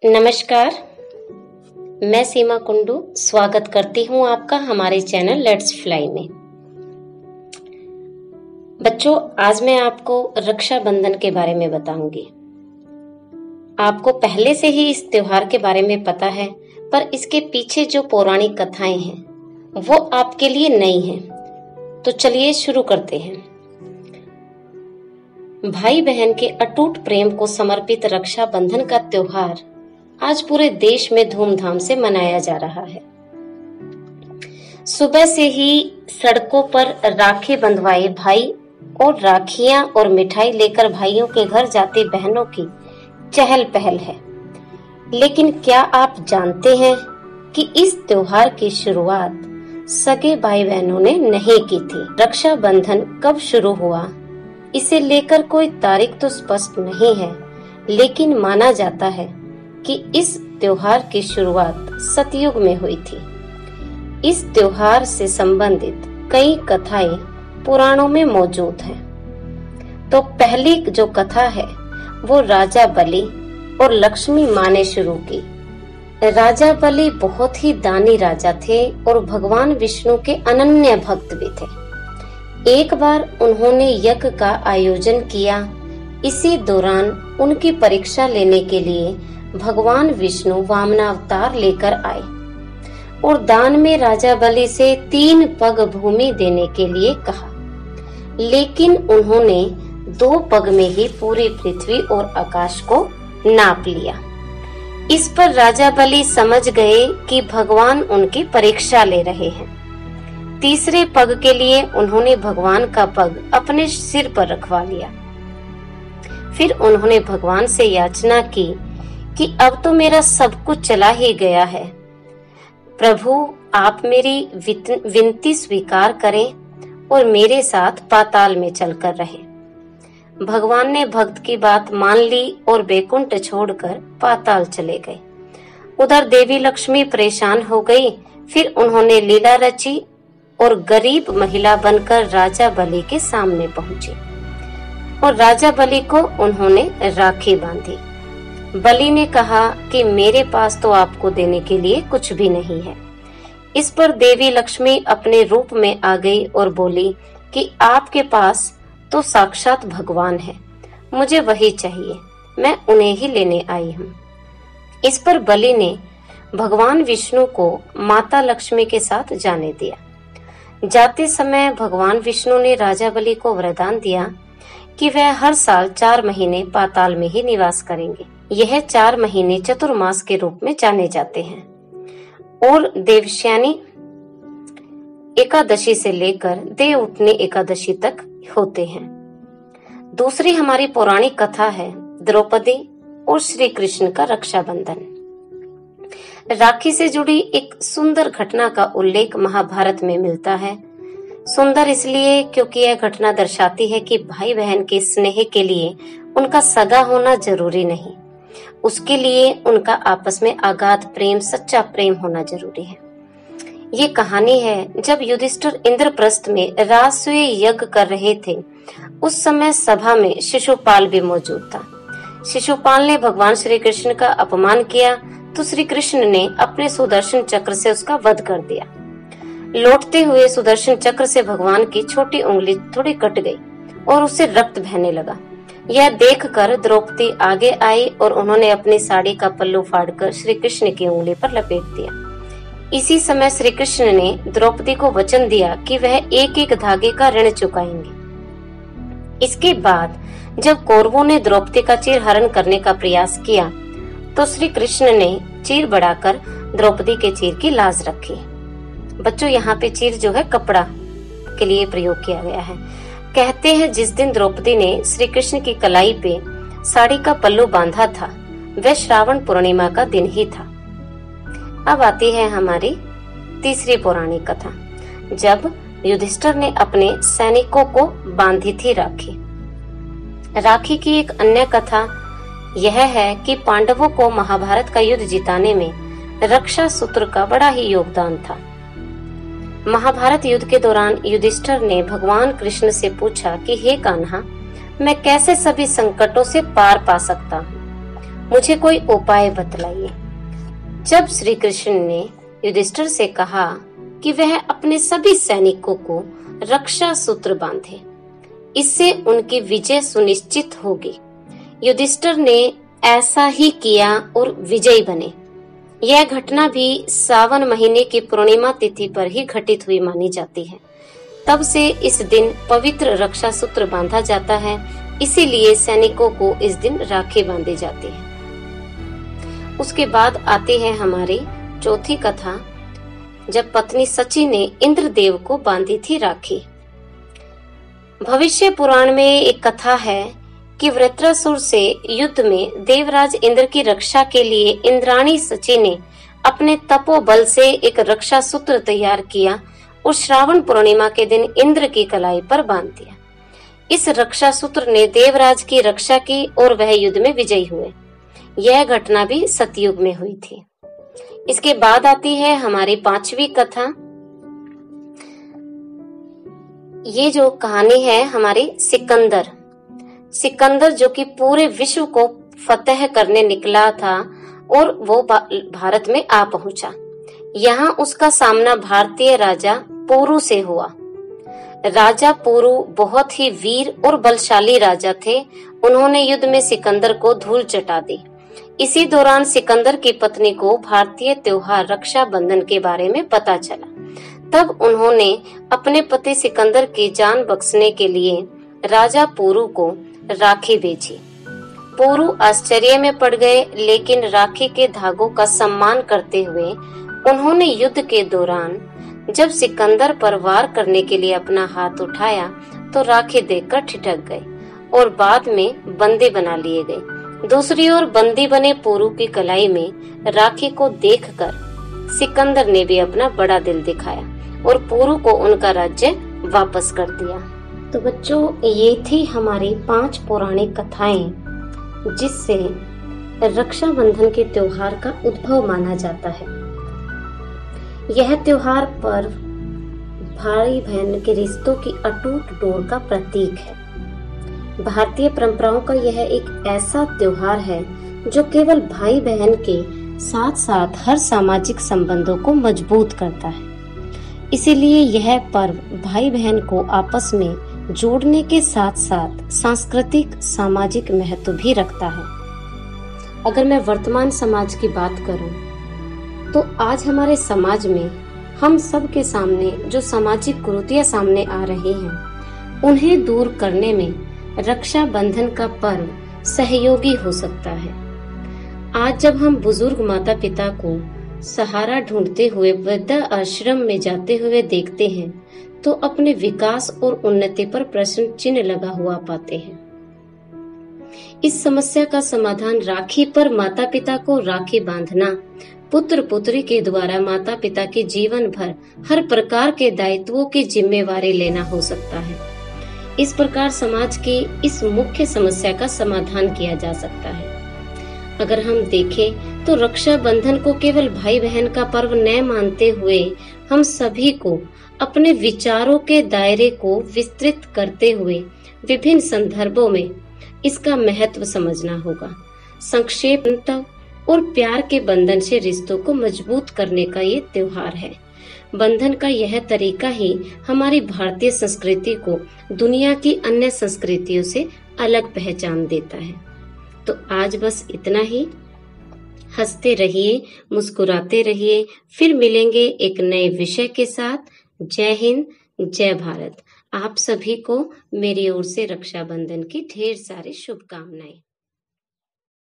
नमस्कार, मैं सीमा कुंडू स्वागत करती हूँ आपका हमारे चैनल लेट्स फ्लाई में। बच्चों, आज मैं आपको रक्षाबंधन के बारे में बताऊंगी। आपको पहले से ही इस त्योहार के बारे में पता है, पर इसके पीछे जो पौराणिक कथाएं हैं वो आपके लिए नई हैं। तो चलिए शुरू करते हैं। भाई बहन के अटूट प्रेम को समर्पित रक्षाबंधन का त्योहार आज पूरे देश में धूमधाम से मनाया जा रहा है। सुबह से ही सड़कों पर राखी बंधवाए भाई और राखियां और मिठाई लेकर भाइयों के घर जाती बहनों की चहल पहल है। लेकिन क्या आप जानते हैं कि इस त्योहार की शुरुआत सगे भाई बहनों ने नहीं की थी। रक्षाबंधन कब शुरू हुआ, इसे लेकर कोई तारीख तो स्पष्ट नहीं है, लेकिन माना जाता है कि इस त्योहार की शुरुआत सतयुग में हुई थी। इस त्योहार से संबंधित कई कथाएं पुराणों में मौजूद हैं। तो पहली जो कथा है वो राजा बलि और लक्ष्मी माँ ने शुरू की। राजा बलि बहुत ही दानी राजा थे और भगवान विष्णु के अनन्य भक्त भी थे। एक बार उन्होंने यज्ञ का आयोजन किया। इसी दौरान उनकी परीक्षा लेने के लिए भगवान विष्णु वामनावतार लेकर आए और दान में राजा बलि से 3 पग भूमि देने के लिए कहा, लेकिन उन्होंने 2 पग में ही पूरी पृथ्वी और आकाश को नाप लिया। इस पर राजा बलि समझ गए कि भगवान उनकी परीक्षा ले रहे हैं। तीसरे पग के लिए उन्होंने भगवान का पग अपने सिर पर रखवा लिया। फिर उन्होंने भगवान से याचना की कि अब तो मेरा सब कुछ चला ही गया है, प्रभु आप मेरी विनती स्वीकार करें और मेरे साथ पाताल में चलकर रहे। भगवान ने भक्त की बात मान ली और बैकुंठ छोड़कर पाताल चले गए। उधर देवी लक्ष्मी परेशान हो गई। फिर उन्होंने लीला रची और गरीब महिला बनकर राजा बलि के सामने पहुंची और राजा बलि को उन्होंने राखी बांधी। बलि ने कहा कि मेरे पास तो आपको देने के लिए कुछ भी नहीं है। इस पर देवी लक्ष्मी अपने रूप में आ गई और बोली कि आपके पास तो साक्षात भगवान है, मुझे वही चाहिए, मैं उन्हें ही लेने आई हूँ। इस पर बलि ने भगवान विष्णु को माता लक्ष्मी के साथ जाने दिया। जाते समय भगवान विष्णु ने राजा बलि को वरदान दिया कि वह हर साल 4 महीने पाताल में ही निवास करेंगे। यह 4 महीने चतुर्मास के रूप में जाने जाते हैं और देवशयनी एकादशी से लेकर देव उठनी एकादशी तक होते हैं। दूसरी हमारी पौराणिक कथा है द्रौपदी और श्री कृष्ण का रक्षाबंधन। राखी से जुड़ी एक सुंदर घटना का उल्लेख महाभारत में मिलता है। सुंदर इसलिए क्योंकि यह घटना दर्शाती है कि भाई बहन के स्नेह के लिए उनका सगा होना जरूरी नहीं, उसके लिए उनका आपस में अगाध प्रेम, सच्चा प्रेम होना जरूरी है। ये कहानी है जब युधिष्ठिर इंद्रप्रस्थ में राजसूय यज्ञ कर रहे थे। उस समय सभा में शिशुपाल भी मौजूद था। शिशुपाल ने भगवान श्री कृष्ण का अपमान किया तो श्री कृष्ण ने अपने सुदर्शन चक्र से उसका वध कर दिया। लौटते हुए सुदर्शन चक्र से भगवान की छोटी उंगली थोड़ी कट गई और उससे रक्त बहने लगा। यह देखकर द्रौपदी आगे आई और उन्होंने अपनी साड़ी का पल्लू फाड़कर श्री कृष्ण की उंगली पर लपेट दिया। इसी समय श्री कृष्ण ने द्रौपदी को वचन दिया कि वह एक एक धागे का ऋण चुकाएंगे। इसके बाद जब कौरवों ने द्रौपदी का चीर हरण करने का प्रयास किया तो श्री कृष्ण ने चीर बढ़ाकर द्रौपदी के चीर की लाज रखी। बच्चों, यहाँ पे चीर जो है कपड़ा के लिए प्रयोग किया गया है। कहते हैं जिस दिन द्रौपदी ने श्री कृष्ण की कलाई पे साड़ी का पल्लू बांधा था वह श्रावण पूर्णिमा का दिन ही था। अब आती है हमारी तीसरी पौराणिक कथा, जब युधिष्ठिर ने अपने सैनिकों को बांधी थी राखी। राखी की एक अन्य कथा यह है कि पांडवों को महाभारत का युद्ध जिताने में रक्षा सूत्र का बड़ा ही योगदान था। महाभारत युद्ध के दौरान युधिष्ठिर ने भगवान कृष्ण से पूछा कि हे कान्हा, मैं कैसे सभी संकटों से पार पा सकता हूँ। मुझे कोई उपाय बतलाइए। जब श्री कृष्ण ने युधिष्ठिर से कहा कि वह अपने सभी सैनिकों को रक्षा सूत्र बांधे, इससे उनकी विजय सुनिश्चित होगी, युधिष्ठिर ने ऐसा ही किया और विजयी बने। यह घटना भी सावन महीने की पूर्णिमा तिथि पर ही घटित हुई मानी जाती है। तब से इस दिन पवित्र रक्षा सूत्र बांधा जाता है, इसीलिए सैनिकों को इस दिन राखी बांधी जाती है। उसके बाद आती है हमारी चौथी कथा, जब पत्नी सची ने इंद्रदेव को बांधी थी राखी। भविष्य पुराण में एक कथा है कि वृत्रासुर से युद्ध में देवराज इंद्र की रक्षा के लिए इंद्राणी सची ने अपने तपोबल से एक रक्षा सूत्र तैयार किया और श्रावण पूर्णिमा के दिन इंद्र की कलाई पर बांध दिया। इस रक्षा सूत्र ने देवराज की रक्षा की और वह युद्ध में विजयी हुए। यह घटना भी सतयुग में हुई थी। इसके बाद आती है हमारी पांचवी कथा। ये जो कहानी है हमारी सिकंदर जो कि पूरे विश्व को फतेह करने निकला था और वो भारत में आ पहुंचा। यहाँ उसका सामना भारतीय राजा पुरु से हुआ। राजा पुरु बहुत ही वीर और बलशाली राजा थे। उन्होंने युद्ध में सिकंदर को धूल चटा दी। इसी दौरान सिकंदर की पत्नी को भारतीय त्योहार रक्षाबंधन के बारे में पता चला। तब उन्होंने अपने पति सिकंदर की जान बख्शने के लिए राजा पुरु को राखी भेजी। पुरु आश्चर्य में पड़ गए, लेकिन राखी के धागों का सम्मान करते हुए उन्होंने युद्ध के दौरान जब सिकंदर पर वार करने के लिए अपना हाथ उठाया तो राखी देखकर ठिठक गए और बाद में बंदी बना लिए गए। दूसरी ओर बंदी बने पुरु की कलाई में राखी को देखकर सिकंदर ने भी अपना बड़ा दिल दिखाया और पुरु को उनका राज्य वापस कर दिया। तो बच्चों, ये थी हमारी 5 पौराणिक कथाएं जिससे रक्षाबंधन के त्योहार का उद्भव माना जाता है। यह त्योहार पर्व भाई बहन के रिश्तों की अटूट डोर का प्रतीक है। भारतीय परंपराओं का यह एक ऐसा त्योहार है जो केवल भाई बहन के साथ साथ हर सामाजिक संबंधों को मजबूत करता है। इसीलिए यह पर्व भाई बहन को आपस में जोड़ने के साथ साथ सांस्कृतिक सामाजिक महत्व भी रखता है। अगर मैं वर्तमान समाज की बात करूं, तो आज हमारे समाज में हम सब के सामने जो सामाजिक कुरीतियां सामने आ रही हैं, उन्हें दूर करने में रक्षाबंधन का पर्व सहयोगी हो सकता है। आज जब हम बुजुर्ग माता पिता को सहारा ढूंढते हुए वृद्धा आश्रम में जाते हुए देखते हैं, तो अपने विकास और उन्नति पर प्रश्न चिन्ह लगा हुआ पाते हैं। इस समस्या का समाधान राखी पर माता पिता को राखी बांधना, पुत्र पुत्री के द्वारा माता पिता के जीवन भर हर प्रकार के दायित्वों की जिम्मेवारी लेना हो सकता है। इस प्रकार समाज की इस मुख्य समस्या का समाधान किया जा सकता है। अगर हम देखें तो रक्षाबंधन को केवल भाई बहन का पर्व न मानते हुए हम सभी को अपने विचारों के दायरे को विस्तृत करते हुए विभिन्न संदर्भों में इसका महत्व समझना होगा। संक्षेप और प्यार के बंधन से रिश्तों को मजबूत करने का ये त्योहार है। बंधन का यह तरीका ही हमारी भारतीय संस्कृति को दुनिया की अन्य संस्कृतियों से अलग पहचान देता है। तो आज बस इतना ही। हंसते रहिए, मुस्कुराते रहिए। फिर मिलेंगे एक नए विषय के साथ। जय हिंद, जय भारत। आप सभी को मेरी ओर से रक्षाबंधन की ढेर सारी शुभकामनाएं।